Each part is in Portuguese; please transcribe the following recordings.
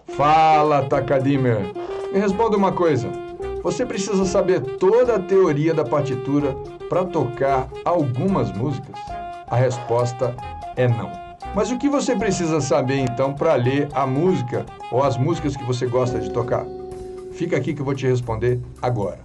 Fala, Takadimer! Me responda uma coisa. Você precisa saber toda a teoria da partitura para tocar algumas músicas? A resposta é não. Mas o que você precisa saber então para ler a música ou as músicas que você gosta de tocar? Fica aqui que eu vou te responder agora.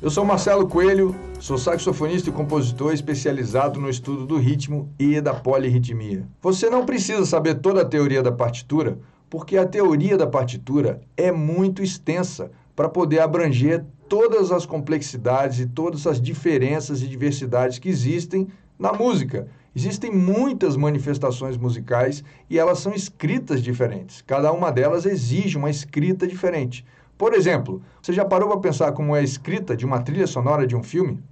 Eu sou Marcelo Coelho, sou saxofonista e compositor especializado no estudo do ritmo e da polirritmia. Você não precisa saber toda a teoria da partitura, porque a teoria da partitura é muito extensa para poder abranger todas as complexidades e todas as diferenças e diversidades que existem na música. Existem muitas manifestações musicais e elas são escritas diferentes. Cada uma delas exige uma escrita diferente. Por exemplo, você já parou para pensar como é a escrita de uma trilha sonora de um filme?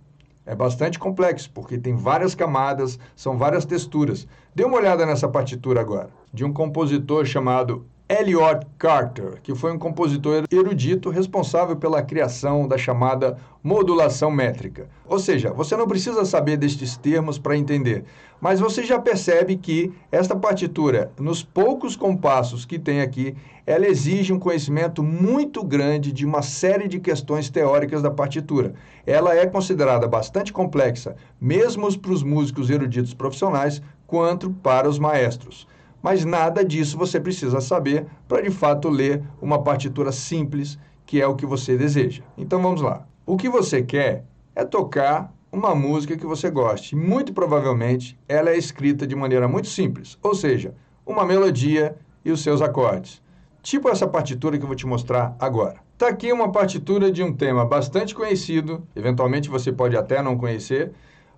É bastante complexo, porque tem várias camadas, são várias texturas. Dê uma olhada nessa partitura agora, de um compositor chamado Elliott Carter, que foi um compositor erudito responsável pela criação da chamada modulação métrica. Ou seja, você não precisa saber destes termos para entender, mas você já percebe que esta partitura, nos poucos compassos que tem aqui, ela exige um conhecimento muito grande de uma série de questões teóricas da partitura. Ela é considerada bastante complexa, mesmo para os músicos eruditos profissionais, quanto para os maestros. Mas nada disso você precisa saber para, de fato, ler uma partitura simples, que é o que você deseja. Então, vamos lá. O que você quer é tocar uma música que você goste. Muito provavelmente, ela é escrita de maneira muito simples, ou seja, uma melodia e os seus acordes. Tipo essa partitura que eu vou te mostrar agora. Está aqui uma partitura de um tema bastante conhecido, eventualmente você pode até não conhecer,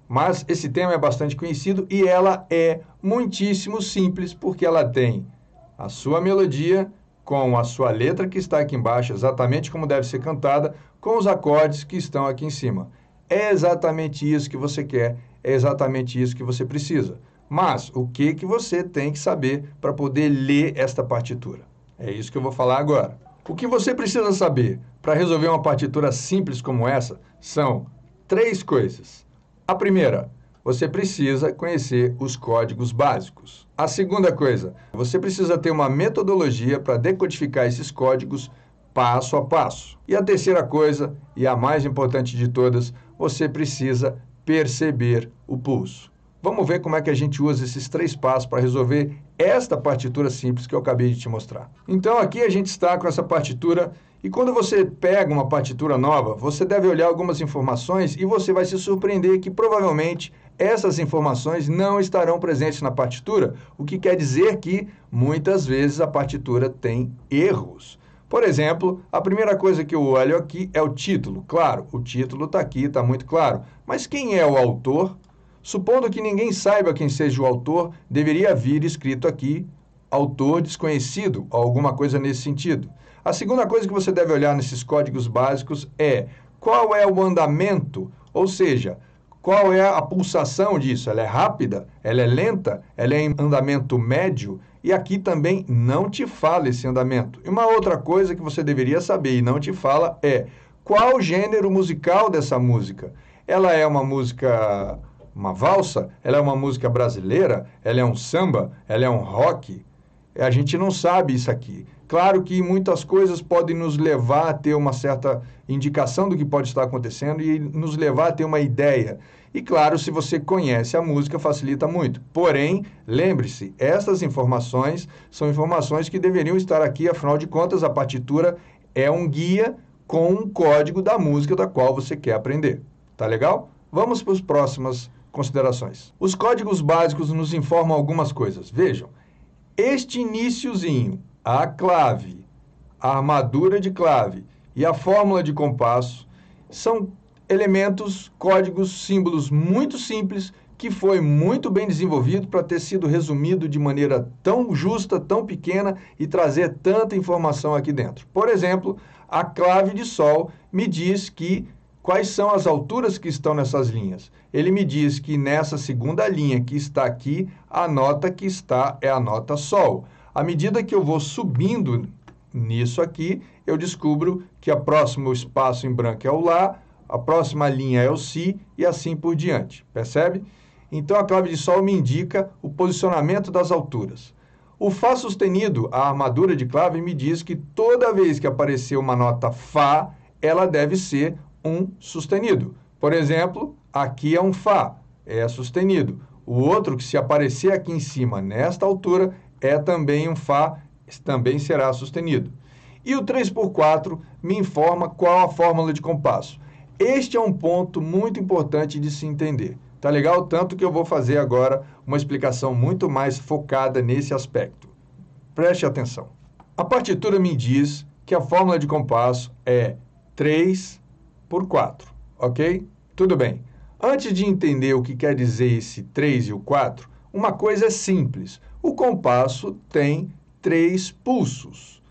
mas esse tema é bastante conhecido e ela é muitíssimo simples porque ela tem a sua melodia com a sua letra que está aqui embaixo, exatamente como deve ser cantada, com os acordes que estão aqui em cima. É exatamente isso que você quer, é exatamente isso que você precisa. Mas o que você tem que saber para poder ler esta partitura? É isso que eu vou falar agora. O que você precisa saber para resolver uma partitura simples como essa são 3 coisas. A primeira, você precisa conhecer os códigos básicos. A segunda coisa, você precisa ter uma metodologia para decodificar esses códigos passo a passo. E a terceira coisa, e a mais importante de todas, você precisa perceber o pulso. Vamos ver como é que a gente usa esses 3 passos para resolver esta partitura simples que eu acabei de te mostrar. Então aqui a gente está com essa partitura e quando você pega uma partitura nova, você deve olhar algumas informações e você vai se surpreender que provavelmente essas informações não estarão presentes na partitura, o que quer dizer que muitas vezes a partitura tem erros. Por exemplo, a primeira coisa que eu olho aqui é o título. Claro, o título está aqui, está muito claro. Mas quem é o autor? Supondo que ninguém saiba quem seja o autor, deveria vir escrito aqui, autor desconhecido, ou alguma coisa nesse sentido. A segunda coisa que você deve olhar nesses códigos básicos é qual é o andamento, ou seja, qual é a pulsação disso? Ela é rápida? Ela é lenta? Ela é em andamento médio? E aqui também não te fala esse andamento. E uma outra coisa que você deveria saber e não te fala é qual o gênero musical dessa música. Ela é uma música, uma valsa? Ela é uma música brasileira? Ela é um samba? Ela é um rock? A gente não sabe isso aqui. Claro que muitas coisas podem nos levar a ter uma certa indicação do que pode estar acontecendo e nos levar a ter uma ideia. E claro, se você conhece a música, facilita muito. Porém, lembre-se, essas informações são informações que deveriam estar aqui, afinal de contas, a partitura é um guia com um código da música da qual você quer aprender. Tá legal? Vamos para as próximas considerações. Os códigos básicos nos informam algumas coisas. Vejam, este iniciozinho, a clave, a armadura de clave e a fórmula de compasso são elementos, códigos, símbolos muito simples que foi muito bem desenvolvido para ter sido resumido de maneira tão justa, tão pequena e trazer tanta informação aqui dentro. Por exemplo, a clave de sol me diz que quais são as alturas que estão nessas linhas. Ele me diz que nessa segunda linha que está aqui, a nota que está é a nota sol. À medida que eu vou subindo nisso aqui, eu descubro que o próximo espaço em branco é o lá, a próxima linha é o si e assim por diante. Percebe? Então a clave de sol me indica o posicionamento das alturas. O Fá sustenido, a armadura de clave, me diz que toda vez que aparecer uma nota Fá, ela deve ser um sustenido. Por exemplo, aqui é um Fá, é sustenido. O outro, que se aparecer aqui em cima, nesta altura, é também um Fá, também será sustenido. E o 3x4 me informa qual a fórmula de compasso. Este é um ponto muito importante de se entender. Tá legal? Tanto que eu vou fazer agora uma explicação muito mais focada nesse aspecto. Preste atenção. A partitura me diz que a fórmula de compasso é 3x4, ok? Tudo bem. Antes de entender o que quer dizer esse 3 e o 4, uma coisa é simples. O compasso tem 3 pulsos,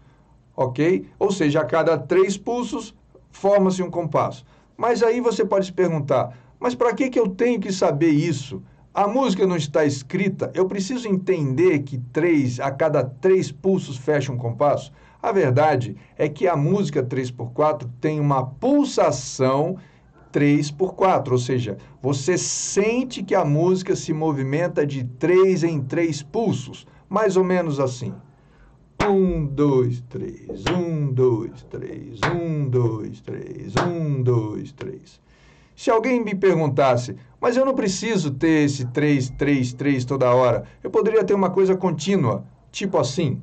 ok? Ou seja, a cada 3 pulsos forma-se um compasso. Mas aí você pode se perguntar, mas para que eu tenho que saber isso? A música não está escrita, eu preciso entender que a cada 3 pulsos fecha um compasso? A verdade é que a música 3x4 tem uma pulsação 3x4, ou seja, você sente que a música se movimenta de 3 em 3 pulsos, mais ou menos assim. 1, 2, 3, 1, 2, 3, 1, 2, 3, 1, 2, 3. Se alguém me perguntasse, mas eu não preciso ter esse 3, 3, 3 toda hora, eu poderia ter uma coisa contínua, tipo assim.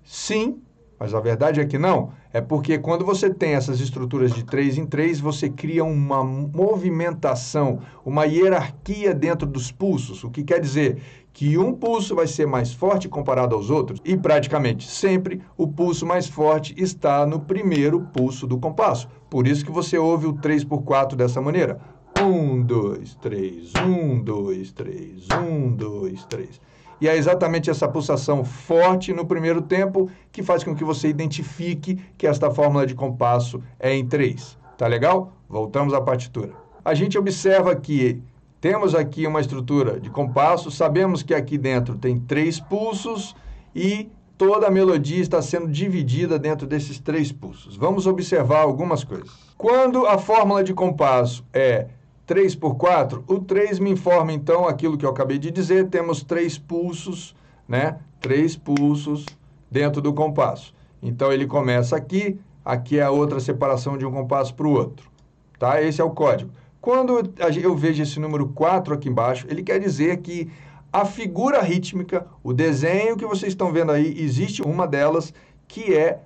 Sim, mas a verdade é que não. É porque quando você tem essas estruturas de 3 em 3, você cria uma movimentação, uma hierarquia dentro dos pulsos, o que quer dizer que um pulso vai ser mais forte comparado aos outros e praticamente sempre o pulso mais forte está no primeiro pulso do compasso. Por isso que você ouve o 3x4 dessa maneira. 1, 2, 3, 1, 2, 3, 1, 2, 3. E é exatamente essa pulsação forte no primeiro tempo que faz com que você identifique que esta fórmula de compasso é em 3. Tá legal? Voltamos à partitura. A gente observa que temos aqui uma estrutura de compasso, sabemos que aqui dentro tem 3 pulsos e toda a melodia está sendo dividida dentro desses 3 pulsos. Vamos observar algumas coisas. Quando a fórmula de compasso é 3x4, o 3 me informa, então, aquilo que eu acabei de dizer, temos 3 pulsos, né? 3 pulsos dentro do compasso. Então, ele começa aqui, aqui é a outra separação de um compasso para o outro, tá? Esse é o código. Quando eu vejo esse número 4 aqui embaixo, ele quer dizer que a figura rítmica, o desenho que vocês estão vendo aí, existe uma delas que é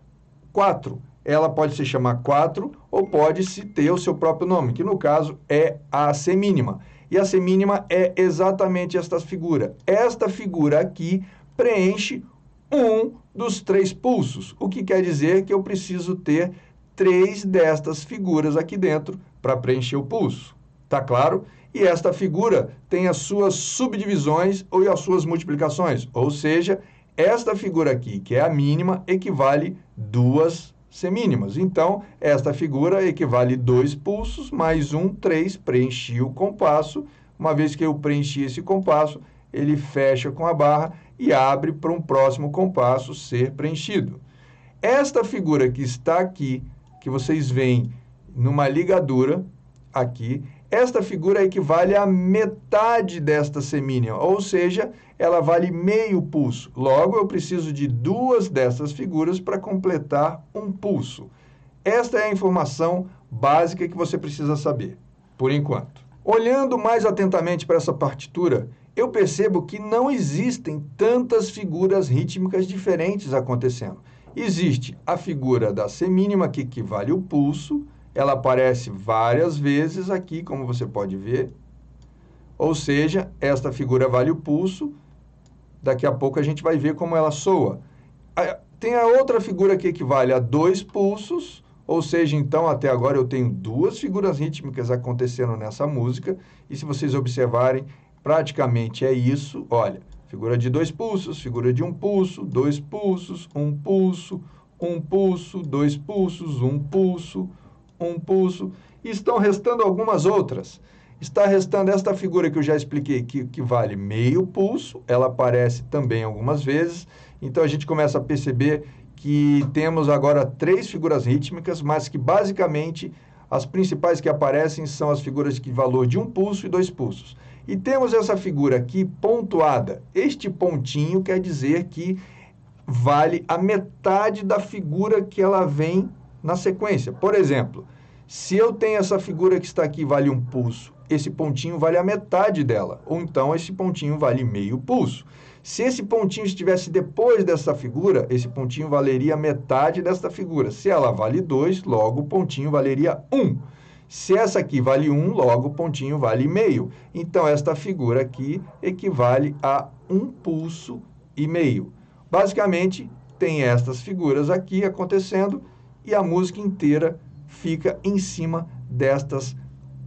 4. Ela pode se chamar 4 ou pode se ter o seu próprio nome, que no caso é a semínima. E a semínima é exatamente esta figura. Esta figura aqui preenche um dos 3 pulsos, o que quer dizer que eu preciso ter 3 destas figuras aqui dentro para preencher o pulso. Tá claro? E esta figura tem as suas subdivisões ou as suas multiplicações, ou seja, esta figura aqui, que é a mínima, equivale 2 semínimas. Então, esta figura equivale 2 pulsos mais 1, 3, preenchi o compasso. Uma vez que eu preenchi esse compasso, ele fecha com a barra e abre para um próximo compasso ser preenchido. Esta figura que está aqui, que vocês veem numa ligadura aqui, esta figura equivale a metade desta semínima, ou seja, ela vale meio pulso. Logo, eu preciso de 2 dessas figuras para completar um pulso. Esta é a informação básica que você precisa saber, por enquanto. Olhando mais atentamente para essa partitura, eu percebo que não existem tantas figuras rítmicas diferentes acontecendo. Existe a figura da semínima, que equivale ao pulso. Ela aparece várias vezes aqui, como você pode ver. Ou seja, esta figura vale o pulso. Daqui a pouco a gente vai ver como ela soa. Tem a outra figura que equivale a 2 pulsos, ou seja, então, até agora eu tenho 2 figuras rítmicas acontecendo nessa música. E se vocês observarem, praticamente é isso. Olha, figura de 2 pulsos, figura de 1 pulso, 2 pulsos, 1 pulso, 1 pulso, 2 pulsos, 1 pulso, 1 pulso, e estão restando algumas outras. Está restando esta figura que eu já expliquei, que vale meio pulso, ela aparece também algumas vezes, então a gente começa a perceber que temos agora 3 figuras rítmicas, mas que basicamente As principais que aparecem são as figuras de valor de 1 pulso e 2 pulsos. E temos essa figura aqui pontuada. Este pontinho quer dizer que vale a metade da figura que ela vem na sequência. Por exemplo, se eu tenho essa figura que está aqui, vale 1 pulso, esse pontinho vale a metade dela. Ou então, esse pontinho vale meio pulso. Se esse pontinho estivesse depois dessa figura, esse pontinho valeria metade desta figura. Se ela vale 2, logo o pontinho valeria 1. Se essa aqui vale 1, logo o pontinho vale meio. Então, esta figura aqui equivale a 1 pulso e meio. Basicamente, tem estas figuras aqui acontecendo e a música inteira fica em cima destas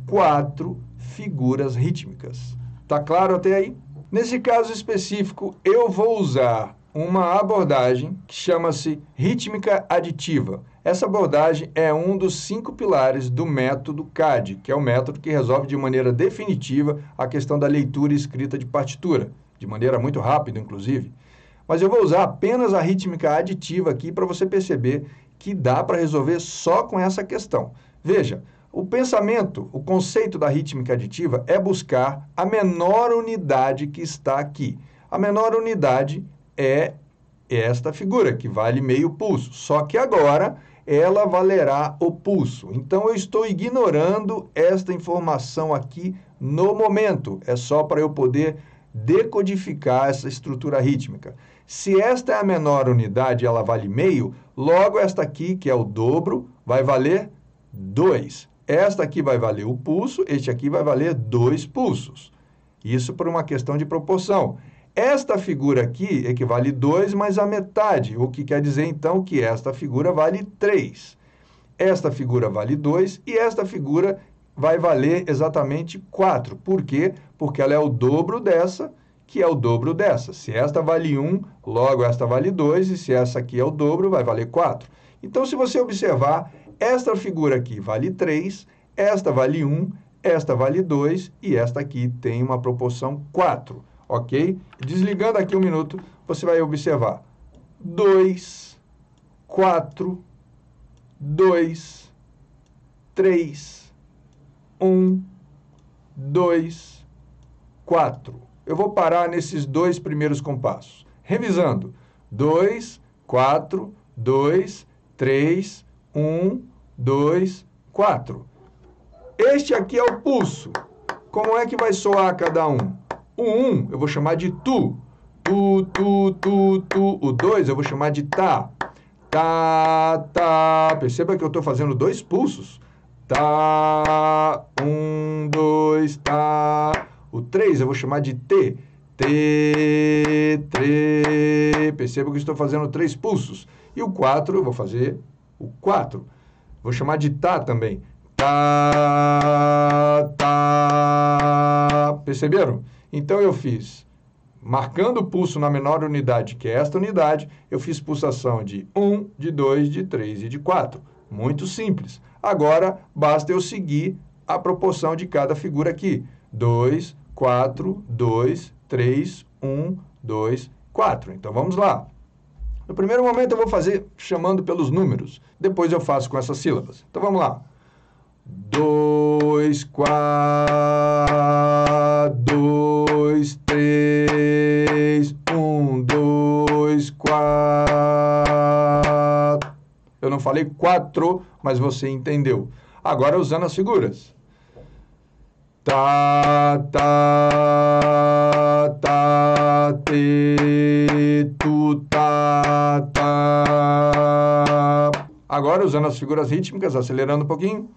4 figuras rítmicas. Tá claro até aí? Nesse caso específico, eu vou usar uma abordagem que chama-se rítmica aditiva. Essa abordagem é um dos 5 pilares do método CAD, que é o método que resolve de maneira definitiva a questão da leitura e escrita de partitura, de maneira muito rápida, inclusive. Mas eu vou usar apenas a rítmica aditiva aqui para você perceber que dá para resolver só com essa questão. Veja, o pensamento, o conceito da rítmica aditiva é buscar a menor unidade que está aqui. A menor unidade é esta figura, que vale meio pulso. Só que agora ela valerá o pulso. Então eu estou ignorando esta informação aqui no momento. É só para eu poder decodificar essa estrutura rítmica. Se esta é a menor unidade, ela vale meio, logo esta aqui, que é o dobro, vai valer 2. Esta aqui vai valer o pulso, este aqui vai valer 2 pulsos. Isso por uma questão de proporção. Esta figura aqui equivale 2 mais a metade, o que quer dizer então que esta figura vale 3. Esta figura vale 2 e esta figura vai valer exatamente 4. Por quê? Porque ela é o dobro dessa, que é o dobro dessa. Se esta vale 1, logo esta vale 2, e se essa aqui é o dobro, vai valer 4. Então, se você observar, esta figura aqui vale 3, esta vale 1, esta vale 2 e esta aqui tem uma proporção 4, ok? Desligando aqui um minuto, você vai observar 2, 4, 2, 3, 1, 2, 4. Eu vou parar nesses 2 primeiros compassos. Revisando, 2, 4, 2, 3, 1, 2, 4. Este aqui é o pulso. Como é que vai soar cada um? O 1 eu vou chamar de tu. Tu, tu, tu, tu. O 2 eu vou chamar de tá. Tá, tá. Perceba que eu estou fazendo 2 pulsos. Tá, 1, 2, tá. O 3 eu vou chamar de T. T, tre. Perceba que eu estou fazendo 3 pulsos. E o 4 eu vou fazer o 4. Vou chamar de tá também. Tá, tá. Perceberam? Então eu fiz, marcando o pulso na menor unidade, que é esta unidade, eu fiz pulsação de 1, de 2, de 3 e de 4. Muito simples. Agora, basta eu seguir a proporção de cada figura aqui. 2, 4, 2, 3, 1, 2, 4. Então, vamos lá. No primeiro momento, eu vou fazer chamando pelos números. Depois, eu faço com essas sílabas. Então, vamos lá. 2, 4, 2, 3, 1, 2, 4. Eu não falei 4, mas você entendeu. Agora, usando as figuras. Tá, tá, tá, te, tu, tá, tá. Agora, usando as figuras rítmicas, acelerando um pouquinho.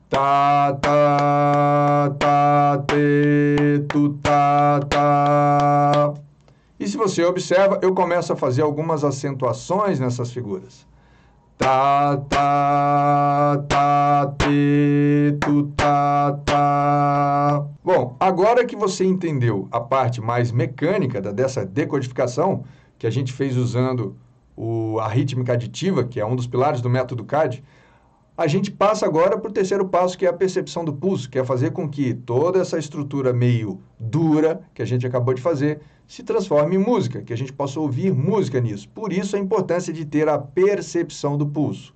Tá, tá, tá, te, tu, tá, tá. E se você observa, eu começo a fazer algumas acentuações nessas figuras. Tá, tá, tá, te, tu, tá, tá. Bom, agora que você entendeu a parte mais mecânica dessa decodificação, que a gente fez usando a rítmica aditiva, que é um dos pilares do método CAD, a gente passa agora para o terceiro passo, que é a percepção do pulso, que é fazer com que toda essa estrutura meio dura, que a gente acabou de fazer, se transforme em música, que a gente possa ouvir música nisso. Por isso, a importância de ter a percepção do pulso.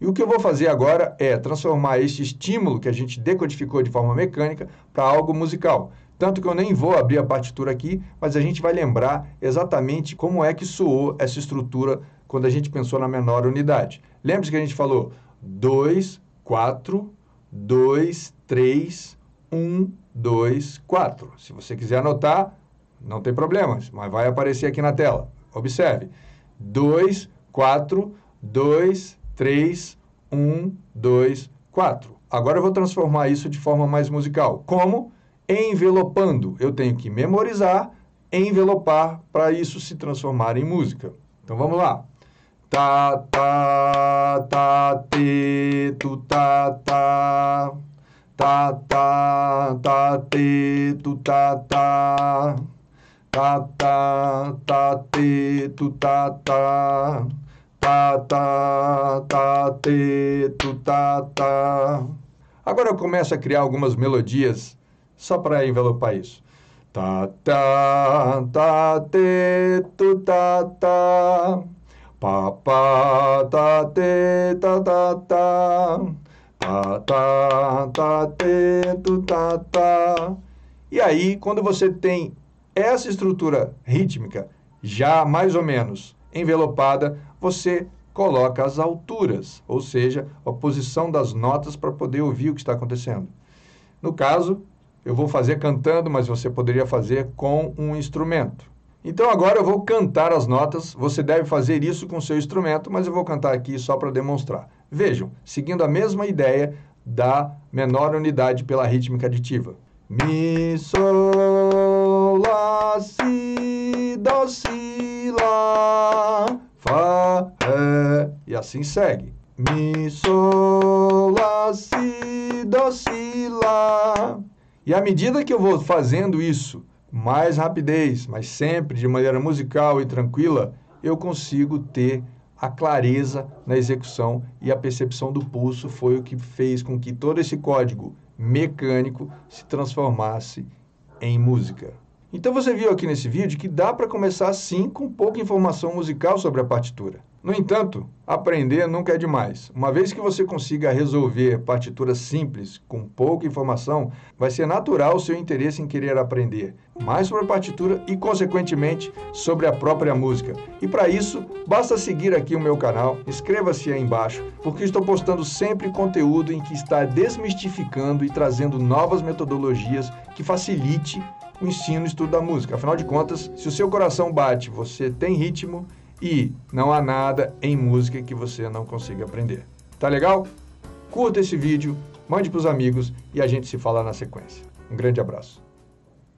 E o que eu vou fazer agora é transformar este estímulo que a gente decodificou de forma mecânica para algo musical. Tanto que eu nem vou abrir a partitura aqui, mas a gente vai lembrar exatamente como é que soou essa estrutura quando a gente pensou na menor unidade. Lembre-se que a gente falou 2, 4, 2, 3, 1, 2, 4. Se você quiser anotar, não tem problema, mas vai aparecer aqui na tela. Observe. 2, 4, 2, 3, 1, 2, 4. Agora eu vou transformar isso de forma mais musical. Como? Envelopando. Eu tenho que memorizar, envelopar, para isso se transformar em música. Então vamos lá. Tá, tá, tá, te, tu, tá, tá. Tá, tá, tá, te, tu, tá, tá. Tá, tá, tá, te, tu, tá, tá. Tá, tá, tá, te, tu, tá, tá. Agora eu começo a criar algumas melodias só para envelopar isso. Tá, tá, tá, te, tu, tá, tá. Pá, pá, tá, te, tá, tá, tá. Tá, tá, tá, te, tu, tá, tá. E aí, quando você tem essa estrutura rítmica já mais ou menos envelopada, você coloca as alturas, ou seja, a posição das notas para poder ouvir o que está acontecendo. No caso, eu vou fazer cantando, mas você poderia fazer com um instrumento. Então agora eu vou cantar as notas, você deve fazer isso com o seu instrumento, mas eu vou cantar aqui só para demonstrar. Vejam, seguindo a mesma ideia da menor unidade pela rítmica aditiva. Mi, sol, lá, si, dó, si, lá, fá, ré, e assim segue. Mi, sol, lá, si, dó, si, lá. E à medida que eu vou fazendo isso, mais rapidez, mas sempre de maneira musical e tranquila, eu consigo ter a clareza na execução e a percepção do pulso foi o que fez com que todo esse código mecânico se transformasse em música. Então você viu aqui nesse vídeo que dá para começar sim com pouca informação musical sobre a partitura. No entanto, aprender nunca é demais. Uma vez que você consiga resolver partituras simples com pouca informação, vai ser natural o seu interesse em querer aprender mais sobre a partitura e, consequentemente, sobre a própria música. E para isso, basta seguir aqui o meu canal, inscreva-se aí embaixo, porque estou postando sempre conteúdo em que está desmistificando e trazendo novas metodologias que facilite o ensino e estudo da música. Afinal de contas, se o seu coração bate, você tem ritmo e não há nada em música que você não consiga aprender. Tá legal? Curta esse vídeo, mande para os amigos e a gente se fala na sequência. Um grande abraço.